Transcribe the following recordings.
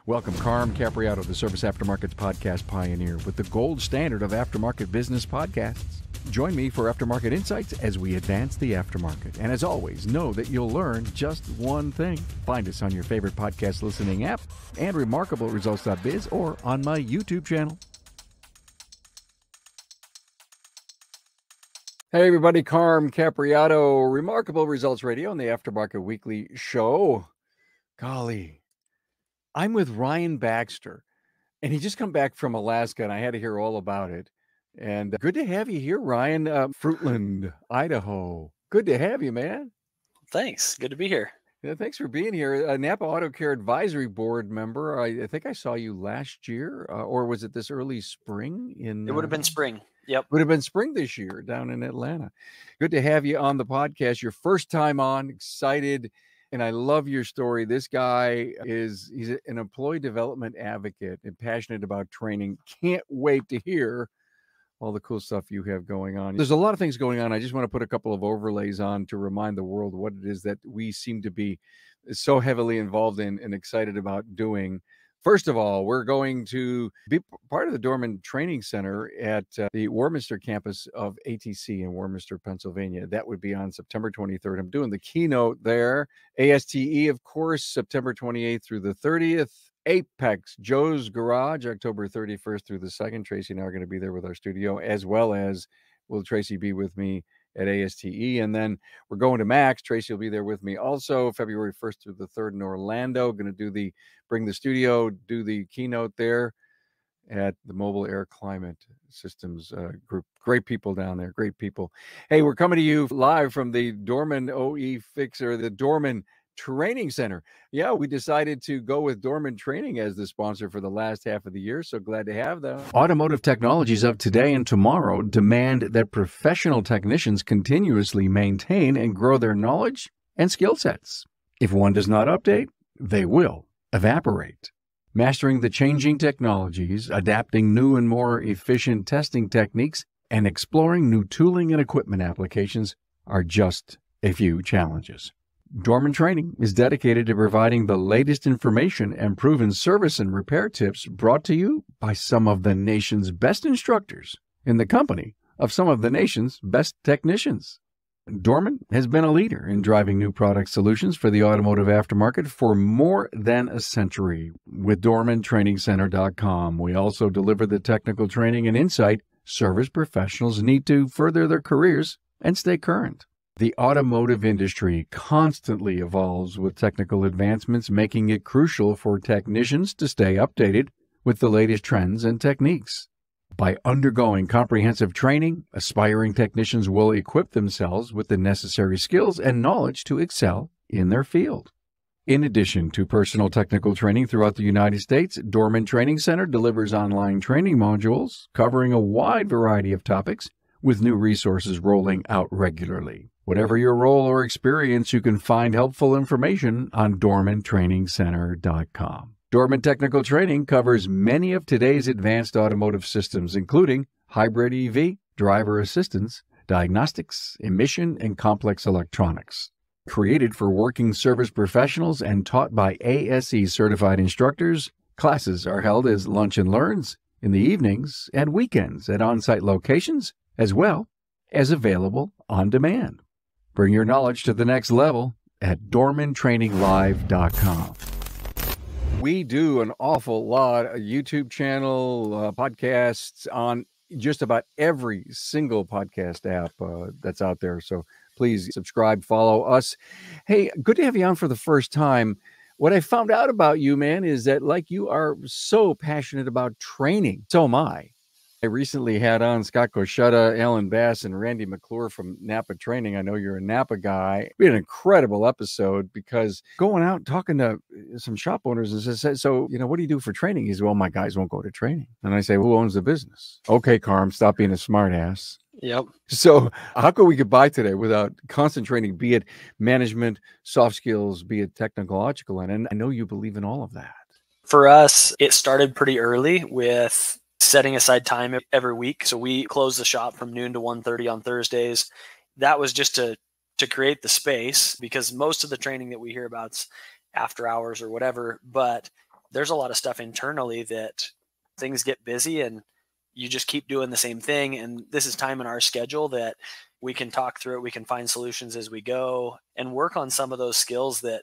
Welcome, Carm Capriato, the Service Aftermarkets podcast pioneer with the gold standard of aftermarket business podcasts. Join me for Aftermarket Insights as we advance the aftermarket. And as always, know that you'll learn just one thing. Find us on your favorite podcast listening app and remarkableresults.biz or on my YouTube channel. Hey everybody, Carm Capriato, Remarkable Results Radio and the Aftermarket Weekly Show. Golly, I'm with Ryan Baxter, and he just come back from Alaska, and I had to hear all about it. And good to have you here, Ryan. Fruitland, Idaho. Good to have you, man. Thanks. Good to be here. Yeah, thanks for being here. Napa Auto Care Advisory Board member. I think I saw you last year, or was it this early spring? It would have been spring. Yep. Would have been spring this year down in Atlanta. Good to have you on the podcast. Your first time on. Excited. And I love your story. This guy he's an employee development advocate and passionate about training. Can't wait to hear all the cool stuff you have going on. There's a lot of things going on. I just want to put a couple of overlays on to remind the world what it is that we seem to be so heavily involved in and excited about doing. First of all, we're going to be part of the Dorman Training Center at the Warminster campus of ATC in Warminster, Pennsylvania. That would be on September 23rd. I'm doing the keynote there. ASTE, of course, September 28th through the 30th. Apex, Joe's Garage, October 31st through the 2nd. Tracy and I are going to be there with our studio, as well as will Tracy be with me at ASTE. And then we're going to Max. Tracy will be there with me also, February 1st through the 3rd in Orlando. Going to bring the studio, do the keynote there at the Mobile Air Climate Systems group. Great people down there. Great people. Hey, we're coming to you live from the Dorman OE Fixer, the Dorman Training Center. Yeah, we decided to go with Dorman Training as the sponsor for the last half of the year. So glad to have them. Automotive technologies of today and tomorrow demand that professional technicians continuously maintain and grow their knowledge and skill sets. If one does not update, they will evaporate. Mastering the changing technologies, adapting new and more efficient testing techniques, and exploring new tooling and equipment applications are just a few challenges. Dorman Training is dedicated to providing the latest information and proven service and repair tips brought to you by some of the nation's best instructors in the company of some of the nation's best technicians. Dorman has been a leader in driving new product solutions for the automotive aftermarket for more than a century. With DormanTrainingCenter.com, we also deliver the technical training and insight service professionals need to further their careers and stay current. The automotive industry constantly evolves with technical advancements, making it crucial for technicians to stay updated with the latest trends and techniques. By undergoing comprehensive training, aspiring technicians will equip themselves with the necessary skills and knowledge to excel in their field. In addition to personal technical training throughout the United States, Dorman Training Center delivers online training modules covering a wide variety of topics, with new resources rolling out regularly. Whatever your role or experience, you can find helpful information on DormanTrainingCenter.com. Dorman Technical Training covers many of today's advanced automotive systems, including hybrid EV, driver assistance, diagnostics, emission, and complex electronics. Created for working service professionals and taught by ASE certified instructors, classes are held as lunch and learns in the evenings and weekends at on-site locations, as well as available on demand. Bring your knowledge to the next level at DormanTrainingLive.com. We do an awful lot of YouTube channel, podcasts on just about every single podcast app that's out there. So please subscribe, follow us. Hey, good to have you on for the first time. What I found out about you, man, is that like you are so passionate about training. So am I. I recently had on Scott Cochetta, Alan Bass, and Randy McClure from Napa Training. I know you're a Napa guy. We had an incredible episode because going out talking to some shop owners and said, so, what do you do for training? He said, well, my guys won't go to training. And I say, who owns the business? Okay, Carm, stop being a smart ass. Yep. So how could we get by today without concentrating, be it management, soft skills, be it technological? And I know you believe in all of that. For us, it started pretty early with setting aside time every week. So we close the shop from noon to 1:30 on Thursdays. That was just to create the space, because most of the training that we hear about is after hours or whatever. But there's a lot of stuff internally that things get busy and you just keep doing the same thing. And this is time in our schedule that we can talk through it. We can find solutions as we go and work on some of those skills that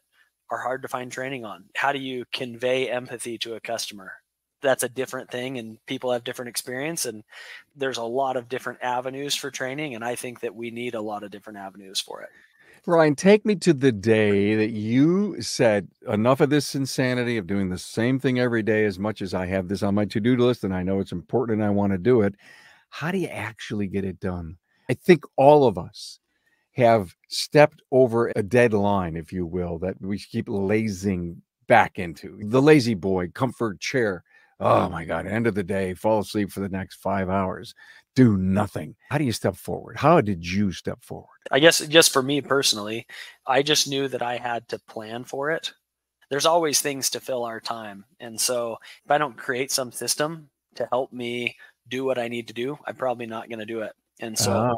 are hard to find training on. How do you convey empathy to a customer? That's a different thing, and people have different experience, and there's a lot of different avenues for training. And I think that we need a lot of different avenues for it. Ryan, take me to the day that you said, enough of this insanity of doing the same thing every day. As much as I have this on my to-do list and I know it's important and I want to do it, how do you actually get it done? I think all of us have stepped over a deadline, if you will, that we keep lazing back into. The lazy boy, comfort chair. Oh my God, end of the day, fall asleep for the next 5 hours, do nothing. How do you step forward? How did you step forward? I guess just for me personally, I just knew that I had to plan for it. There's always things to fill our time. And so if I don't create some system to help me do what I need to do, I'm probably not going to do it. And so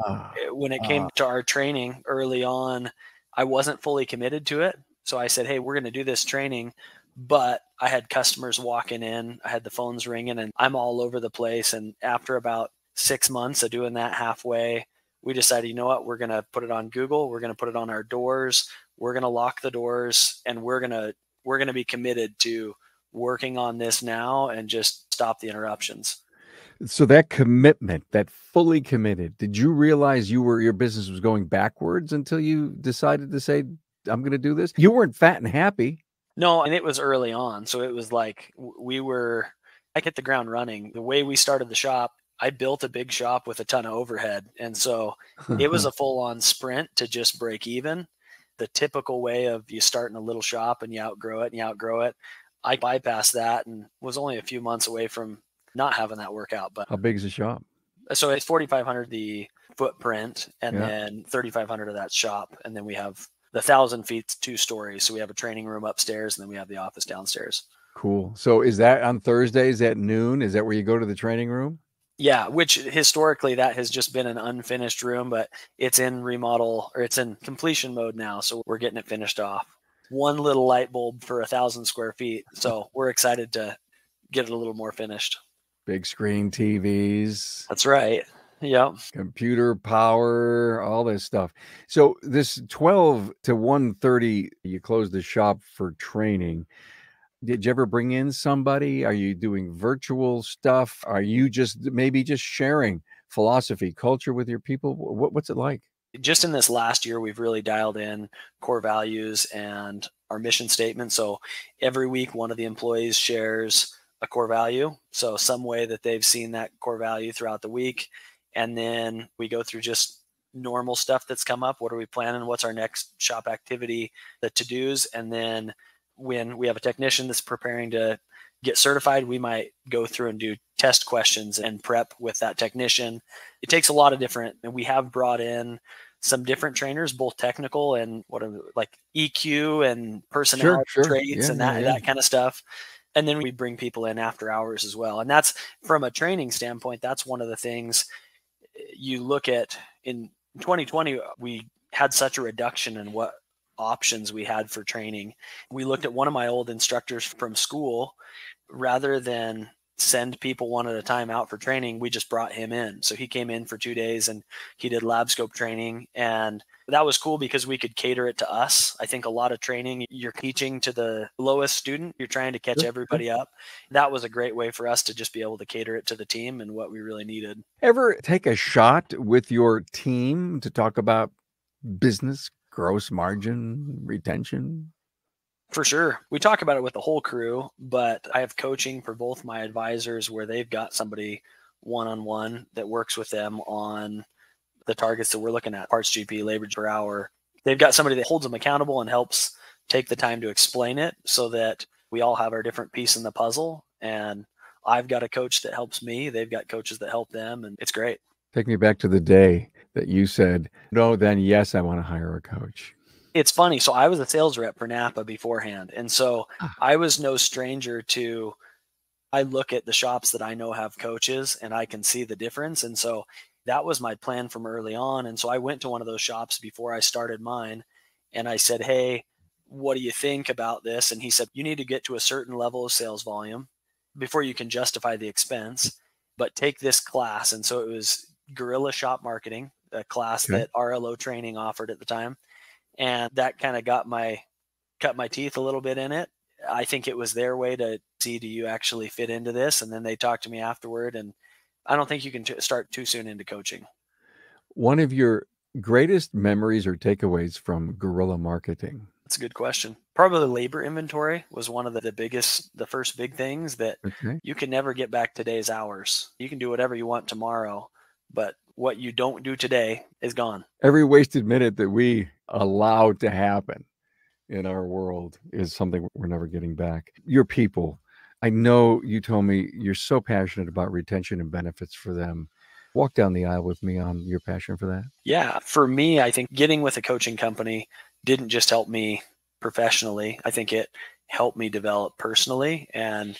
when it came to our training early on, I wasn't fully committed to it. So I said, hey, we're going to do this training. But I had customers walking in, I had the phones ringing, and I'm all over the place. And after about 6 months of doing that halfway, we decided, you know what, we're going to put it on Google. We're going to put it on our doors. We're going to lock the doors, and we're going to be committed to working on this now and just stop the interruptions. So that commitment, that fully committed, did you realize your business was going backwards until you decided to say, I'm going to do this? You weren't fat and happy. No, and it was early on. So it was like I hit the ground running. The way we started the shop, I built a big shop with a ton of overhead. And so it was a full on sprint to just break even. The typical way of you start in a little shop and you outgrow it and you outgrow it. I bypassed that and was only a few months away from not having that work out. But how big is the shop? So it's 4,500 the footprint, and then 3,500 of that shop, and then we have the 1,000 feet, 2 stories. So we have a training room upstairs, and then we have the office downstairs. Cool. So is that on Thursdays at noon? Is that where you go to the training room? Yeah, which historically that has just been an unfinished room, but it's in remodel, or it's in completion mode now. So we're getting it finished off. One little light bulb for 1,000 square feet. So we're excited to get it a little more finished. Big screen TVs. That's right. Yep. Computer power, all this stuff. So this 12 to 1:30, you closed the shop for training. Did you ever bring in somebody? Are you doing virtual stuff? Are you just maybe just sharing philosophy, culture with your people? What's it like? Just in this last year, we've really dialed in core values and our mission statement. So every week, one of the employees shares a core value. So some way that they've seen that core value throughout the week. And then we go through just normal stuff that's come up. What are we planning? What's our next shop activity, the to-dos? And then when we have a technician that's preparing to get certified, we might go through and do test questions and prep with that technician. It takes a lot of different, and we have brought in some different trainers, both technical and like EQ and personality traits and that kind of stuff. And then we bring people in after hours as well. And that's, from a training standpoint, that's one of the things you look at. In 2020, we had such a reduction in what options we had for training. We looked at one of my old instructors from school. Rather than send people one at a time out for training, we just brought him in. So he came in for 2 days and he did lab scope training. And that was cool because we could cater it to us. I think a lot of training, you're teaching to the lowest student. You're trying to catch everybody up. That was a great way for us to just be able to cater it to the team and what we really needed. Ever take a shot with your team to talk about business, gross margin, retention? For sure. We talk about it with the whole crew, but I have coaching for both my advisors where they've got somebody one-on-one that works with them on the targets that we're looking at, parts GP, labor per hour. They've got somebody that holds them accountable and helps take the time to explain it so that we all have our different piece in the puzzle. And I've got a coach that helps me. They've got coaches that help them, and it's great. Take me back to the day that you said, no, then yes, I want to hire a coach. It's funny. So I was a sales rep for Napa beforehand. And so I was no stranger to, I look at the shops that I know have coaches and I can see the difference. And so that was my plan from early on. And so I went to one of those shops before I started mine and I said, hey, what do you think about this? And he said, you need to get to a certain level of sales volume before you can justify the expense, but take this class. And so it was guerrilla shop marketing, a class Okay. that RLO training offered at the time. And that kind of cut my teeth a little bit in it. I think it was their way to see, do you actually fit into this? And then they talked to me afterward. And I don't think you can start too soon into coaching. One of your greatest memories or takeaways from guerrilla marketing? That's a good question. Probably labor inventory was one of the first big things that Okay. you can never get back today's hours. You can do whatever you want tomorrow, but what you don't do today is gone. Every wasted minute that we allow to happen in our world is something we're never getting back. Your people, I know you told me you're so passionate about retention and benefits for them. Walk down the aisle with me on your passion for that. Yeah, for me, I think getting with a coaching company didn't just help me professionally. I think it helped me develop personally and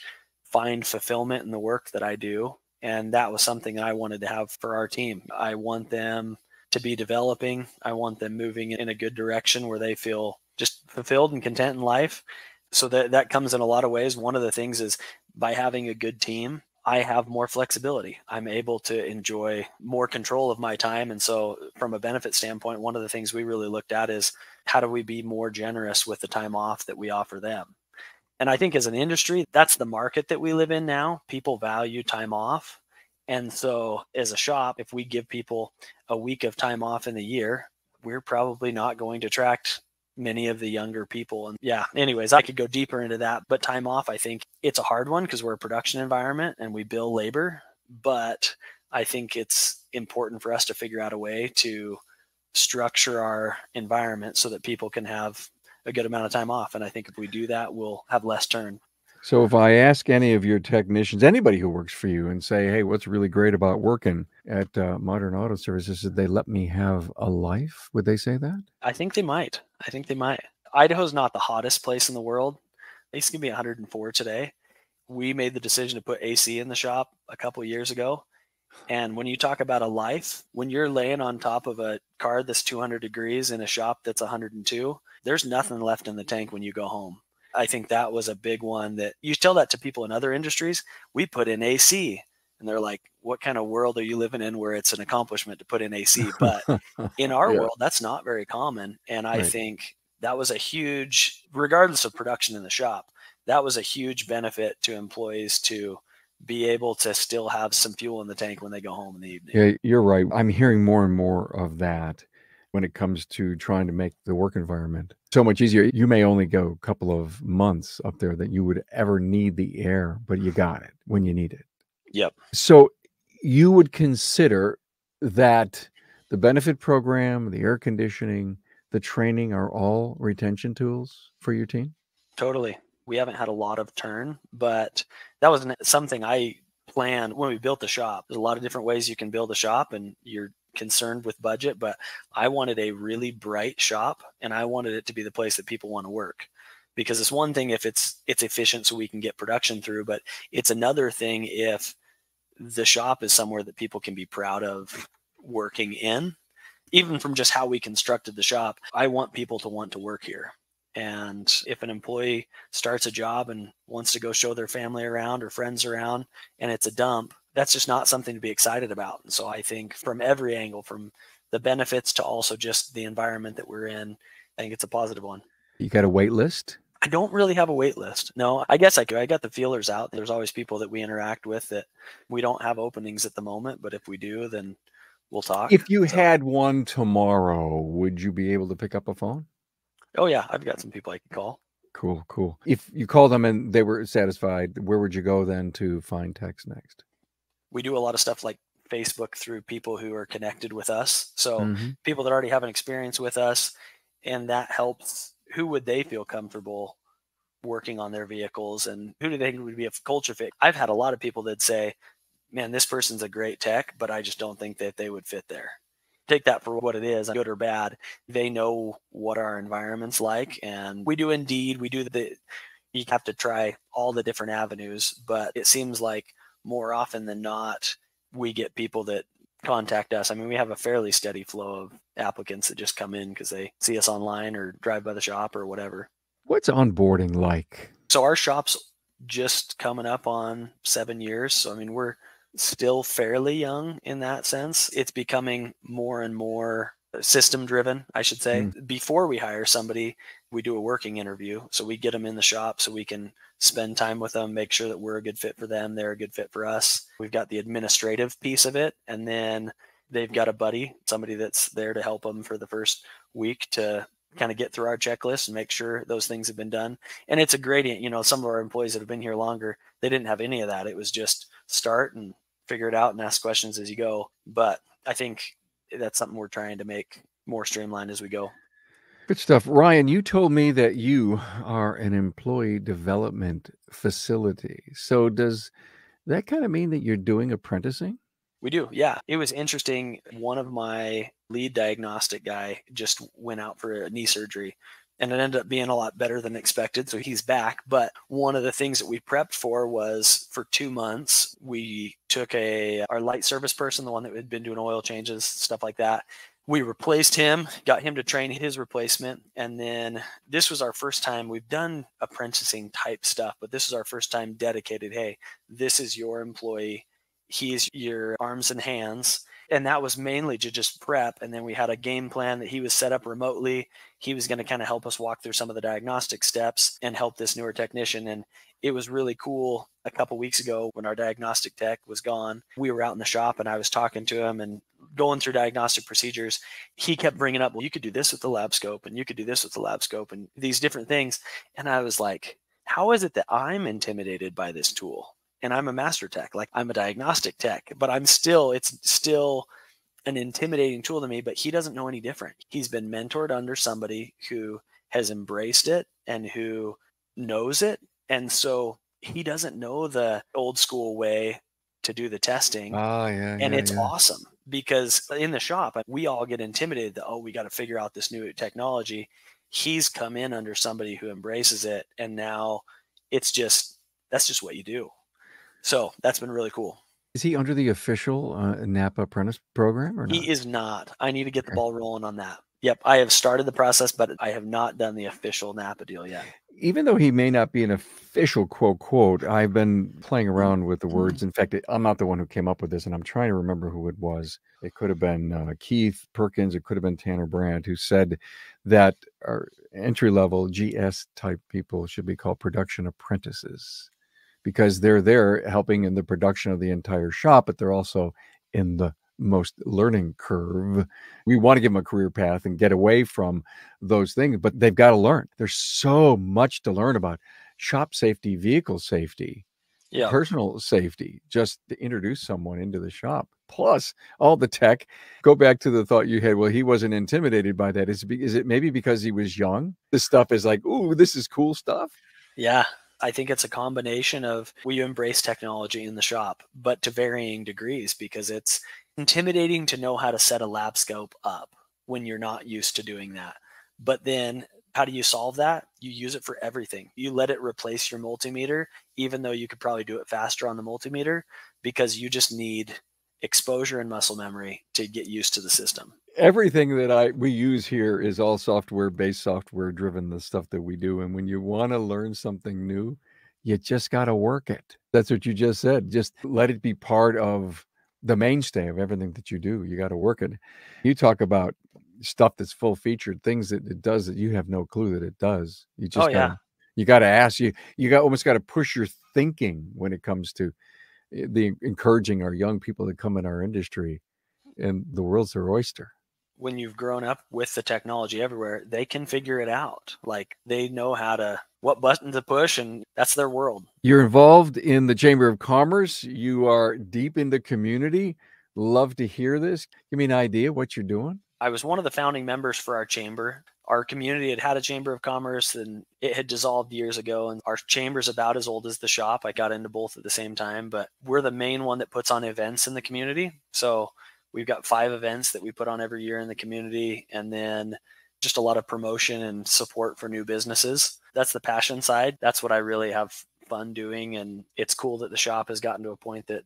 find fulfillment in the work that I do. And that was something that I wanted to have for our team. I want them to be developing. I want them moving in a good direction where they feel just fulfilled and content in life. So that comes in a lot of ways. One of the things is by having a good team, I have more flexibility. I'm able to enjoy more control of my time. And so from a benefit standpoint, one of the things we really looked at is how do we be more generous with the time off that we offer them? And I think as an industry, that's the market that we live in now. People value time off. And so as a shop, if we give people a week of time off in the year, we're probably not going to attract many of the younger people. And yeah, anyways, I could go deeper into that. But time off, I think it's a hard one because we're a production environment and we bill labor. But I think it's important for us to figure out a way to structure our environment so that people can have a good amount of time off. And I think if we do that, we'll have less turn. So if I ask any of your technicians, anybody who works for you, and say, hey, what's really great about working at Modern Auto Services is they let me have a life, would they say that? I think they might. I think they might. Idaho's not the hottest place in the world. It's going to be 104 today. We made the decision to put AC in the shop a couple of years ago. And when you talk about a life, when you're laying on top of a car that's 200 degrees in a shop that's 102, there's nothing left in the tank when you go home. I think that was a big one that you tell that to people in other industries. We put in AC and they're like, what kind of world are you living in where it's an accomplishment to put in AC? But in our Yeah, world, that's not very common. And I right. think that was a huge, regardless of production in the shop, that was a huge benefit to employees to be able to still have some fuel in the tank when they go home in the evening. Yeah, you're right. I'm hearing more and more of that when it comes to trying to make the work environment so much easier. You may only go a couple of months up there that you would ever need the air, but you got it when you need it. Yep. So you would consider that the benefit program, the air conditioning, the training are all retention tools for your team? Totally. We haven't had a lot of turn, but that was something I planned when we built the shop. There's a lot of different ways you can build a shop and you're concerned with budget, but I wanted a really bright shop and I wanted it to be the place that people want to work. Because it's one thing if it's efficient so we can get production through, but it's another thing if the shop is somewhere that people can be proud of working in. Even from just how we constructed the shop, I want people to want to work here. And if an employee starts a job and wants to go show their family around or friends around and it's a dump, that's just not something to be excited about. And so I think from every angle, from the benefits to also just the environment that we're in, I think it's a positive one. You got a wait list? I don't really have a wait list. No, I guess I could. I got the feelers out. There's always people that we interact with that we don't have openings at the moment, but if we do, then we'll talk. If you So, had one tomorrow, would you be able to pick up a phone? oh yeah, I've got some people I can call. Cool, cool. If you called them and they were satisfied, where would you go then to find text next? We do a lot of stuff like Facebook through people who are connected with us. So Mhm. people that already have an experience with us, and that helps. Who would they feel comfortable working on their vehicles and who do they think would be a culture fit? I've had a lot of people that say, man, this person's a great tech, but I just don't think that they would fit there. Take that for what it is, good or bad. They know what our environment's like. And we do Indeed, you have to try all the different avenues, but it seems like more often than not, we get people that contact us. I mean, we have a fairly steady flow of applicants that just come in because they see us online or drive by the shop or whatever. What's onboarding like? So our shop's just coming up on 7 years. So, I mean, we're still fairly young in that sense. It's becoming more and more system driven, I should say. Before we hire somebody, we do a working interview. So we get them in the shop so we can spend time with them, make sure that we're a good fit for them, they're a good fit for us. We've got the administrative piece of it, and then they've got a buddy, somebody that's there to help them for the first week to kind of get through our checklist and make sure those things have been done. And it's a gradient. Some of our employees that have been here longer, they didn't have any of that. It was just start and figure it out and ask questions as you go. But I think that's something we're trying to make more streamlined as we go. Good stuff. Ryan, you told me that you are an employee development facility. So does that kind of mean that you're doing apprenticing? We do. Yeah. It was interesting. One of my lead diagnostic guy just went out for a knee surgery, and it ended up being a lot better than expected. So he's back. But one of the things that we prepped for was for 2 months, we took our light service person, the one that had been doing oil changes, stuff like that. We replaced him, got him to train his replacement. And then this was our first time. We've done apprenticing type stuff, but this is our first time dedicated. Hey, this is your employee. He's your arms and hands. And that was mainly to just prep. And then we had a game plan that he was set up remotely. He was going to kind of help us walk through some of the diagnostic steps and help this newer technician. And it was really cool. A couple of weeks ago when our diagnostic tech was gone, we were out in the shop and I was talking to him and going through diagnostic procedures. He kept bringing up, well, you could do this with the lab scope and you could do this with the lab scope and these different things. And I was like, how is it that I'm intimidated by this tool? And I'm a master tech, like I'm a diagnostic tech, but it's still an intimidating tool to me, but he doesn't know any different. He's been mentored under somebody who has embraced it and who knows it. And so he doesn't know the old school way to do the testing. And it's awesome because in the shop, we all get intimidated that, we got to figure out this new technology. He's come in under somebody who embraces it. And now that's just what you do. So that's been really cool. Is he under the official NAPA apprentice program or not? He is not. I need to get the ball rolling on that. Yep. I have started the process, but I have not done the official NAPA deal yet. Even though he may not be an official quote, I've been playing around with the words. In fact, I'm not the one who came up with this, and I'm trying to remember who it was. It could have been Keith Perkins. It could have been Tanner Brandt, who said that our entry-level GS type people should be called production apprentices, because they're there helping in the production of the entire shop, but they're also in the most learning curve. We want to give them a career path and get away from those things, but they've got to learn. There's so much to learn about shop safety, vehicle safety, personal safety, just to introduce someone into the shop. Plus all the tech. Go back to the thought you had. Well, he wasn't intimidated by that. Is it maybe because he was young? This stuff is like, ooh, this is cool stuff. Yeah. I think it's a combination of we embrace technology in the shop, but to varying degrees, because it's intimidating to know how to set a lab scope up when you're not used to doing that. But then how do you solve that? You use it for everything. You let it replace your multimeter, even though you could probably do it faster on the multimeter, because you just need exposure and muscle memory to get used to the system. Everything that we use here is all software-based, software-driven, the stuff that we do. And when you want to learn something new, you just got to work it. That's what you just said. Just let it be part of the mainstay of everything that you do. You got to work it. You talk about stuff that's full-featured, things that it does that you have no clue that it does. You just you got to ask. You almost got to push your thinking when it comes to the encouraging our young people that come in our industry, and the world's their oyster. When you've grown up with the technology everywhere, they can figure it out. Like they know what button to push, and that's their world. You're involved in the Chamber of Commerce. You are deep in the community. Love to hear this. Give me an idea what you're doing. I was one of the founding members for our chamber. Our community had a Chamber of Commerce, and it had dissolved years ago. And our chamber's about as old as the shop. I got into both at the same time, but we're the main one that puts on events in the community. So we've got 5 events that we put on every year in the community, and then just a lot of promotion and support for new businesses. That's the passion side. That's what I really have fun doing. And it's cool that the shop has gotten to a point that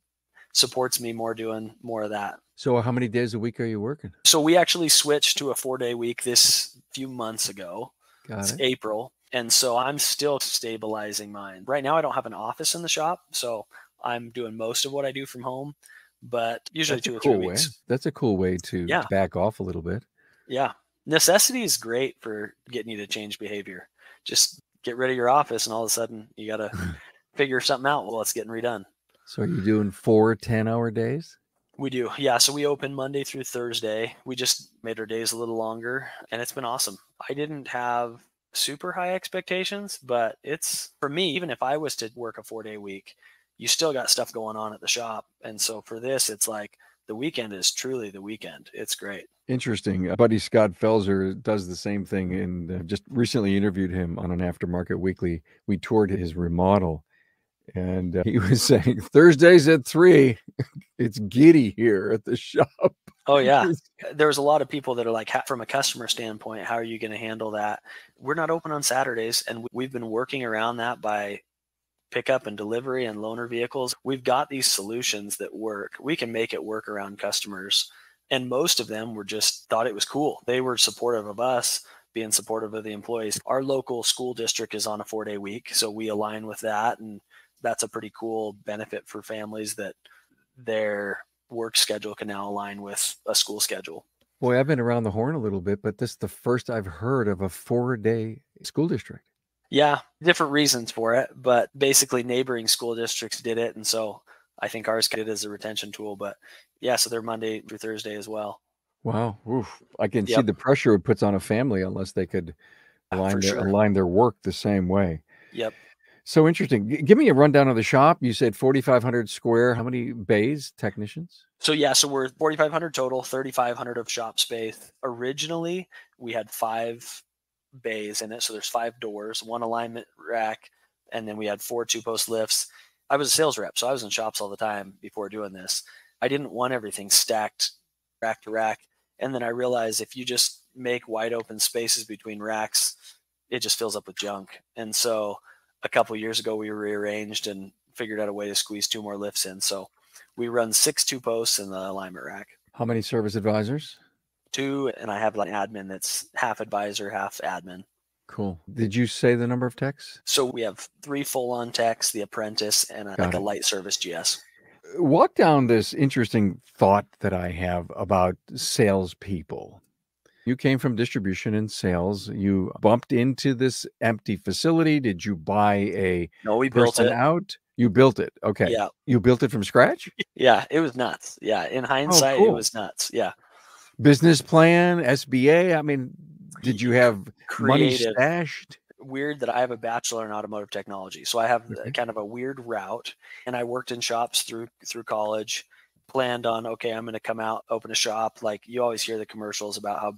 supports me more doing more of that. So how many days a week are you working? So we actually switched to a 4-day week this few months ago. It's April. And so I'm still stabilizing mine. Right now, I don't have an office in the shop, so I'm doing most of what I do from home, but usually That's a 2 or 3 cool way. weeks. That's a cool way to Yeah. back off a little bit. Yeah. Necessity is great for getting you to change behavior. Just get rid of your office and all of a sudden you got to figure something out while it's getting redone. So are you doing 4 10-hour days? We do. Yeah. So we open Monday through Thursday. We just made our days a little longer and it's been awesome. I didn't have super high expectations, but it's for me, even if I was to work a 4-day week, you still got stuff going on at the shop. And so for this, it's like the weekend is truly the weekend. It's great. Interesting. Buddy Scott Felser does the same thing, and just recently interviewed him on an Aftermarket Weekly. We toured his remodel, and he was saying Thursdays at 3, it's giddy here at the shop. Oh yeah. There's a lot of people that are like, from a customer standpoint, how are you going to handle that? We're not open on Saturdays, and we've been working around that by pickup and delivery and loaner vehicles. We've got these solutions that work. We can make it work around customers. And most of them were just thought it was cool. They were supportive of us being supportive of the employees. Our local school district is on a 4-day week, so we align with that. And that's a pretty cool benefit for families that their work schedule can now align with a school schedule. Boy, I've been around the horn a little bit, but this is the first I've heard of a 4-day school district. Yeah, different reasons for it, but basically neighboring school districts did it. And so I think ours did it as a retention tool, but yeah, so they're Monday through Thursday as well. Wow. Oof. I can see Yep. the pressure it puts on a family unless they could For sure. align their work the same way. Yep. So interesting. Give me a rundown of the shop. You said 4,500 square. How many bays, technicians? So yeah, so we're 4,500 total, 3,500 of shop space. Originally, we had 5 bays in it. So there's 5 doors, 1 alignment rack, and then we had 4 2-post lifts. I was a sales rep, so I was in shops all the time before doing this. I didn't want everything stacked rack to rack. And then I realized if you just make wide open spaces between racks, it just fills up with junk. And so a couple of years ago, we rearranged and figured out a way to squeeze 2 more lifts in. So we run 6 2-posts in the alignment rack. How many service advisors? 2, and I have an admin that's half advisor, half admin. Cool. Did you say the number of techs? So we have 3 full-on techs, the apprentice, and a light service GS. Walk down this interesting thought that I have about salespeople. You came from distribution and sales. You bumped into this empty facility. Did you buy a No, we built person it. out? You built it. Okay. Yeah. You built it from scratch? Yeah, it was nuts. Yeah, in hindsight, cool. It was nuts. Yeah. Business plan, SBA. I mean, did you have money Creative. stashed? Weird that I have a bachelor in automotive technology. So I have kind of a weird route, and I worked in shops through college, planned on, okay, I'm going to come out, open a shop. Like you always hear the commercials about how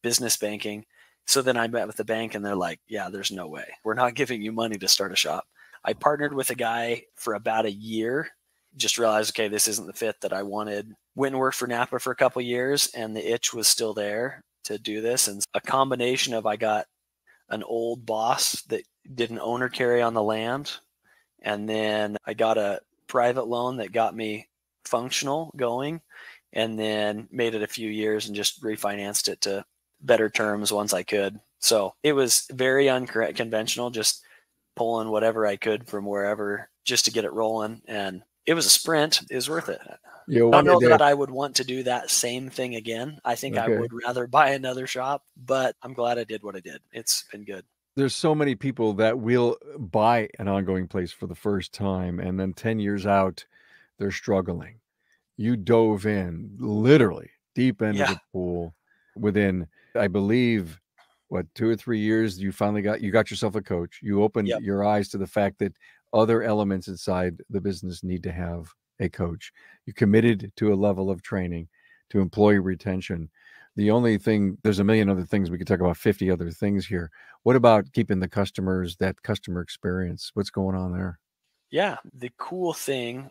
business banking. So then I met with the bank and they're like, yeah, there's no way. We're not giving you money to start a shop. I partnered with a guy for about a year, just realized, okay, this isn't the fit that I wanted. Went and worked for Napa for a couple of years, and the itch was still there to do this. And a combination of, I got an old boss that did an owner carry on the land. And then I got a private loan that got me functional going, and then made it a few years and just refinanced it to better terms once I could. So it was very unconventional, just pulling whatever I could from wherever just to get it rolling. And it was a sprint. It was worth it. I don't know that I would want to do that same thing again. I think I would rather buy another shop, but I'm glad I did what I did. It's been good. There's so many people that will buy an ongoing place for the first time, and then 10 years out, they're struggling. You dove in literally deep into the pool within, I believe, 2 or 3 years, you finally got yourself a coach. You opened your eyes to the fact that other elements inside the business need to have a coach. You committed to a level of training, to employee retention. The only thing, there's a million other things. We could talk about 50 other things here. What about keeping the customers, that customer experience? What's going on there? Yeah. The cool thing,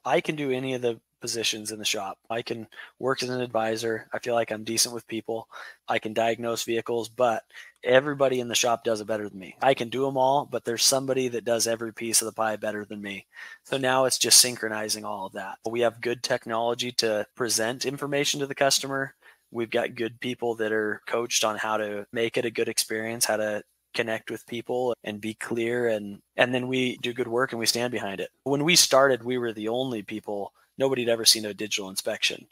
I can do any of the positions in the shop. I can work as an advisor. I feel like I'm decent with people. I can diagnose vehicles, but everybody in the shop does it better than me. I can do them all, but there's somebody that does every piece of the pie better than me. So now it's just synchronizing all of that. We have good technology to present information to the customer. We've got good people that are coached on how to make it a good experience, how to connect with people and be clear, and then we do good work and we stand behind it. When we started, we were the only people, nobody had ever seen a digital inspection.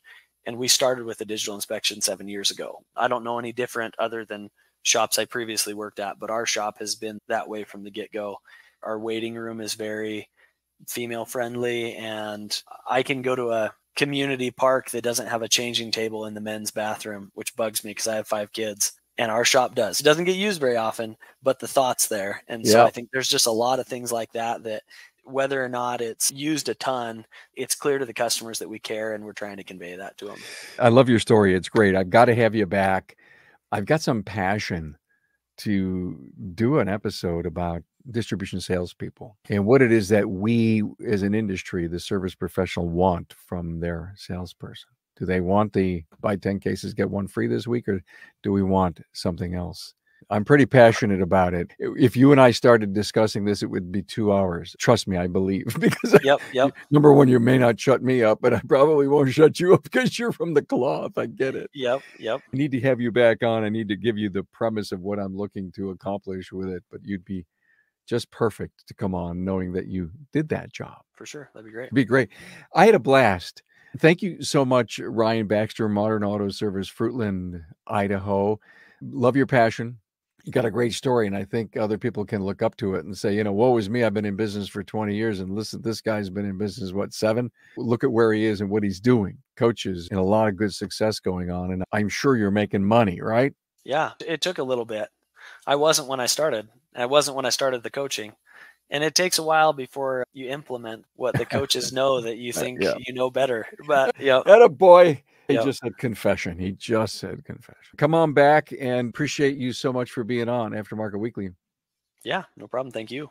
And we started with a digital inspection 7 years ago. I don't know any different other than shops I previously worked at, but our shop has been that way from the get-go. Our waiting room is very female friendly, and I can go to a community park that doesn't have a changing table in the men's bathroom, which bugs me because I have 5 kids. And our shop does. It doesn't get used very often, but the thought's there. And so I think there's just a lot of things like that whether or not it's used a ton, it's clear to the customers that we care and we're trying to convey that to them. I love your story. It's great. I've got to have you back. I've got some passion to do an episode about distribution salespeople and what it is that we as an industry, the service professional, want from their salesperson. Do they want the buy 10 cases, get one free this week, or do we want something else? I'm pretty passionate about it. If you and I started discussing this, it would be 2 hours. Trust me, I believe. Because number one, you may not shut me up, but I probably won't shut you up because you're from the cloth. I get it. Yep. I need to have you back on. I need to give you the premise of what I'm looking to accomplish with it, but you'd be just perfect to come on knowing that you did that job. For sure. That'd be great. It'd be great. I had a blast. Thank you so much, Ryan Baxter, Modern Auto Service, Fruitland, Idaho. Love your passion. You got a great story, and I think other people can look up to it and say, woe is me. I've been in business for 20 years, and listen, this guy's been in business, 7? Look at where he is and what he's doing. Coaches and a lot of good success going on, and I'm sure you're making money, right? Yeah, it took a little bit. I wasn't when I started. I wasn't when I started the coaching. And it takes a while before you implement what the coaches know that you think you know better. But attaboy. He just said confession. Come on back, and appreciate you so much for being on Aftermarket Weekly. Yeah, no problem. Thank you.